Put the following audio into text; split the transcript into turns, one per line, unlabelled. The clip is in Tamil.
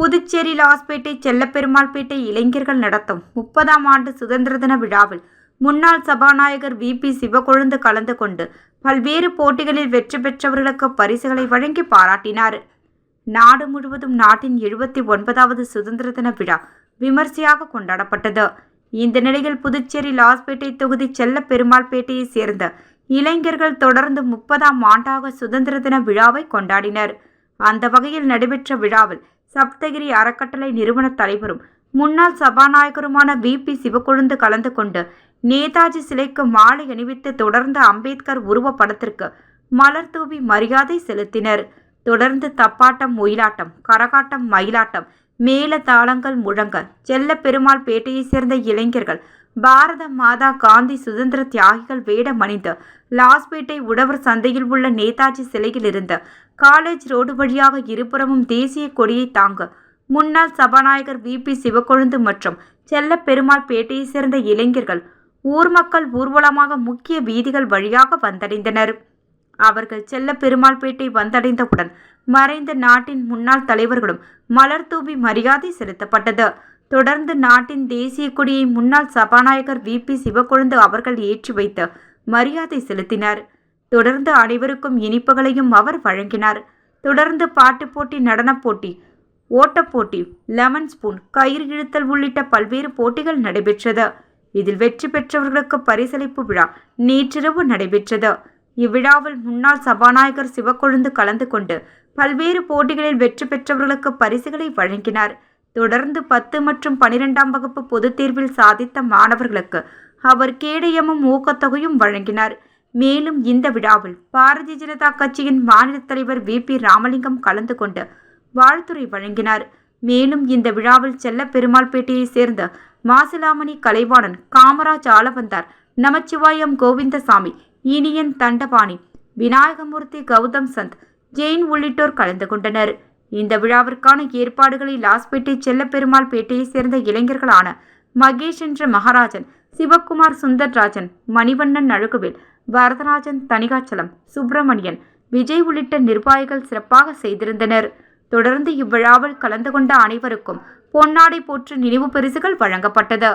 புதுச்சேரி லாஸ்பேட்டை செல்லப்பெருமாள்பேட்டை இளைஞர்கள் நடத்தும் 30ஆம் ஆண்டு சுதந்திர தின விழாவில் முன்னாள் சபாநாயகர் VP சிவக்கொழுந்து கலந்து கொண்டு பல்வேறு போட்டிகளில் வெற்றி பெற்றவர்களுக்கு பரிசுகளை வழங்கி பாராட்டினார். நாடு முழுவதும் நாட்டின் 79வது சுதந்திர தின விழா விமர்சையாக கொண்டாடப்பட்டது. இந்த நிலையில் புதுச்சேரி லாஸ்பேட்டை தொகுதி செல்லப்பெருமாள்பேட்டையை சேர்ந்த இளைஞர்கள் தொடர்ந்து 30ஆம் ஆண்டாக சுதந்திர தின விழாவை கொண்டாடினர். அந்த வகையில் நடைபெற்ற விழாவில் சப்தகிரி அறக்கட்டளை நிறுவன தலைவரும் முன்னாள் சபாநாயகருமான VP சிவக்கொழுந்து கலந்து கொண்டு நேதாஜி சிலைக்கு மாலை அணிவித்து தொடர்ந்து அம்பேத்கர் உருவப்படத்திற்கு மலர் தூவி மரியாதை செலுத்தினர். தொடர்ந்து தப்பாட்டம், ஒயிலாட்டம், கரகாட்டம், மயிலாட்டம், மேல தாளங்கள் முழங்க செல்லப்பெருமாள்பேட்டையை சேர்ந்த இளைஞர்கள் பாரத மாதா, காந்தி, சுதந்திர தியாகிகள் வேடம் அணிந்து லாஸ்பேட்டை உழவர் சந்தையில் உள்ள நேதாஜி சிலையில் இருந்து காலேஜ் ரோடு வழியாக இருபுறமும் தேசிய கொடியை தாங்க முன்னாள் சபாநாயகர் VP சிவக்கொழுந்து மற்றும் செல்லப்பெருமாள்பேட்டையை சேர்ந்த இளைஞர்கள் ஊர் மக்கள் ஊர்வலமாக முக்கிய வீதிகள் வழியாக வந்தடைந்தனர். அவர்கள் செல்லப்பெருமாள்பேட்டை வந்தடைந்தவுடன் மறைந்த நாட்டின் முன்னாள் தலைவர்களும் மலர் தூவி மரியாதை செலுத்தப்பட்டது. தொடர்ந்து நாட்டின் தேசிய கொடியை முன்னாள் சபாநாயகர் VP சிவக்கொழுந்து அவர்கள் ஏற்றி வைத்து மரியாதை செலுத்தினார். தொடர்ந்து அனைவருக்கும் இனிப்புகளையும் அவர் வழங்கினார். தொடர்ந்து பாட்டு போட்டி, நடனப் போட்டி, ஓட்டப்போட்டி, லெமன் ஸ்பூன், கயிறு இழுத்தல் உள்ளிட்ட பல்வேறு போட்டிகள் நடைபெற்றது. இதில் வெற்றி பெற்றவர்களுக்கு பரிசளிப்பு விழா நேற்றிரவு நடைபெற்றது. இவ்விழாவில் முன்னாள் சபாநாயகர் சிவக்கொழுந்து கலந்து கொண்டு பல்வேறு போட்டிகளில் வெற்றி பெற்றவர்களுக்கு பரிசுகளை வழங்கினார். தொடர்ந்து 10 மற்றும் 12ஆம் வகுப்பு பொதுத் தேர்வில் சாதித்த மாணவர்களுக்கு அவர் கேடயமும் ஊக்கத்தொகையும் வழங்கினார். மேலும் இந்த விழாவில் பாரதிய ஜனதா கட்சியின் மாநில தலைவர் VP ராமலிங்கம் கலந்து கொண்டு வாழ்த்துரை வழங்கினார். மேலும் இந்த விழாவில் செல்லப்பெருமாள்பேட்டையை சேர்ந்த மாசிலாமணி கலைவாணன், காமராஜ் ஆலவந்தார், நமச்சிவாயம் கோவிந்தசாமி, இனியன் தண்டபாணி, விநாயகமூர்த்தி, கௌதம் சந்த், ஜெயின் உள்ளிட்டோர் கலந்து கொண்டனர். இந்த விழாவிற்கான ஏற்பாடுகளை லாஸ்பேட்டை செல்லப்பெருமாள்பேட்டையை சேர்ந்த இளைஞர்களான மகேஷ் என்ற மகாராஜன், சிவக்குமார் சுந்தர்ராஜன், மணிவண்ணன் அழகுவேல், வரதராஜன், தணிகாச்சலம், சுப்பிரமணியன், விஜய் உள்ளிட்ட நிர்வாகிகள் சிறப்பாக செய்திருந்தனர். தொடர்ந்து இவ்விழாவில் கலந்து கொண்ட அனைவருக்கும் பொன்னாடை போற்று நினைவு பரிசுகள் வழங்கப்பட்டது.